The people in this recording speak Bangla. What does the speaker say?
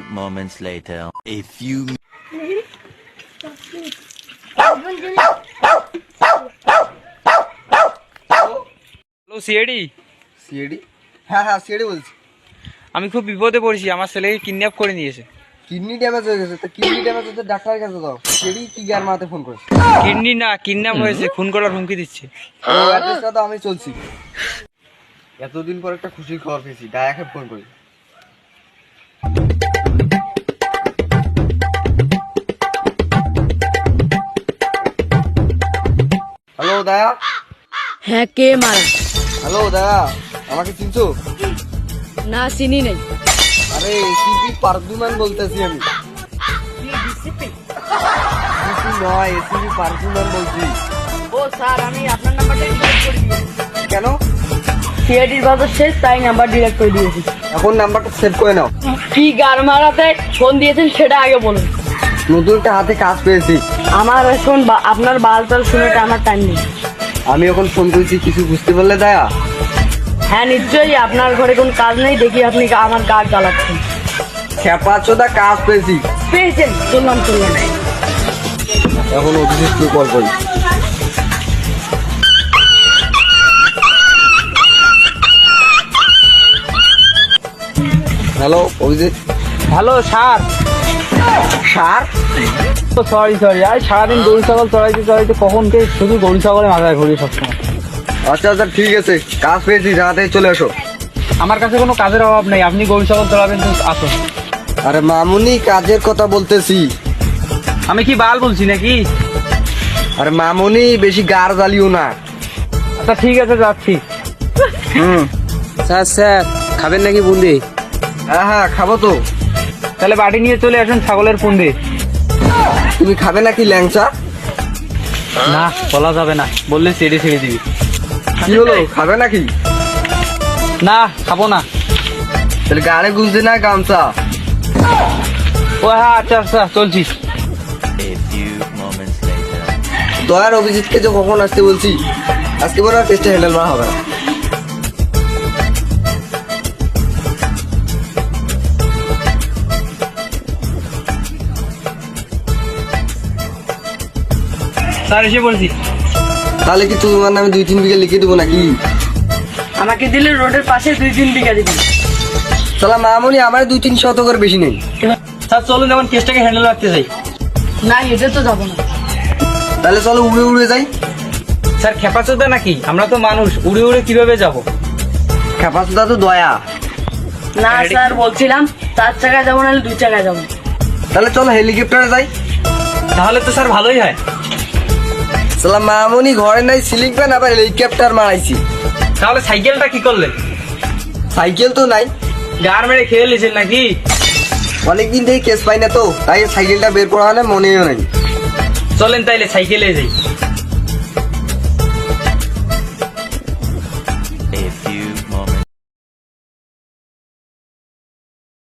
moments later. A few. Hello CID. CAD? হ্যাঁ হ্যাঁ সিএডি বলছি। আমি খুব বিপদে পড়েছি, আমার ছেলেকে কিডন্যাপ করে নিয়েছে। কিডনি ড্যামেজ হয়ে গেছে, তো কিডনি ড্যামেজ হতে ডাক্তারের কাছে দাও। সিএডি কি গার মাথাতে ফোন করে? কিডনি না, কিডন্যাপ হয়েছে, খুন করার হুমকি দিচ্ছে। ও অ্যাড্রেসটা তো আমি চলছি। এতদিন পর একটা খুশির খবর পেয়েছি, ডায়াকে ফোন করি। হ্যালো দায়া। হ্যাঁ, কে মারা? হ্যালো দায়া, আমাকে চিনছো? না, চিনি নেই। আরে এসিপি পারদুমান বলতেছি আমি। এসিপি নয়, এসিপি পারদুমান বলছি। ও স্যার, আমি আপনার নাম্বারটা ডিলিট করে দিয়েছি। কেন? সিআইডির বাজার শেষ, তাই নাম্বার ডিলিট করে দিয়েছি। এখন নাম্বারটা সেভ করে নাও। কি গার মারাতে ফোন দিয়েছেন সেটা আগে বলুন। নতুন একটা হাতে কাজ পেয়েছি। আমার এখন আপনার বালতাল শুনে আমার টাইম নেই। আমি এখন ফোন করেছি, কিছু বুঝতে পারলে দায়া? হ্যাঁ নিশ্চয়ই, আপনার ঘরে কোনো কাজ নেই, দেখি আপনি আমার গাড় জ্বালাচ্ছেন। খেপাচোদা কাজ পেয়েছি। পেয়েছেন? চললাম। এখন অভিজিৎকে কল করি। Hello Abhijit. Hello sir. Sir? Sorry, আর সারাদিন গরু ছাগল চড়াইতে কখন কে শুধু গরু ছাগলের মাথায় ঘুরি সবসময়। আচ্ছা আচ্ছা ঠিক আছে, কাজ পেয়েছি, তাড়াতাড়ি চলে এসো। আমার কাছে কোনো কাজের অভাব নেই, আপনি গরু ছাগল চড়াবেন তো আসুন। আরে মামুনি, কাজের কথা বলতেছি। আমি কি বাল বলছি নাকি? আরে মামুনি, বেশি গার জ্বালিও না। আচ্ছা ঠিক আছে, যাচ্ছি। স্যার খাবেন নাকি বুন্দি? হ্যাঁ হ্যাঁ খাবো তো। তাহলে বাড়ি নিয়ে চলে আসুন ছাগলের পুন্দে। তুমি খাবে নাকি ল্যাংচা? না, বলা যাবে না, বললে ছেড়ে দিবি। কি হলো, খাবে নাকি? না, খাবো না। তাহলে গাড়ি গুঁজছে না গামছা? ও হ্যাঁ, আচ্ছা চলছি। A few moments later. দয়ার অভিজিৎকে যে কখন আসতে বলছি, আজকে বড় টেস্টে হ্যান্ডেল করা হবে না। স্যার এসে বলছি। তাহলে কি তোমার নামে 2-3 বিঘা লিখে দেবো নাকি? আমাকে দিলে রোডের পাশে 2-3 বিঘা দিবি। তাহলে মামুনি, আমার 2-3 শতকের বেশি নেই। স্যার চলুন, যেমন কেসটাকে হ্যান্ডেল রাখতে চাই। না, এটা তো যাবো না। তাহলে চলো উড়ে উড়ে যাই। স্যার খেপাচোদা নাকি? আমরা তো মানুষ, উড়ে উড়ে কিভাবে যাব? খেপাচোদা তো দয়া। না স্যার, বলছিলাম 4 চাকায় যাবো, নাহলে 2 চাকায় যাবো। তাহলে চলো হেলিকপ্টারে যাই। তাহলে তো স্যার ভালোই হয়। সালাম মামুনি, ঘরে নাই সিলিং ফ্যান, আবার হেলিকপ্টার মারাইছি। তাহলে সাইকেলটা কি করলেন? সাইকেল তো নাই। গার মেরে খেয়ে নিয়েছেন নাকি? অনেকদিন থেকে কেস পাই না তো, তাই সাইকেলটা বের করা হয় না, মনেও নাই। চলেন তাইলে সাইকেলে যাই।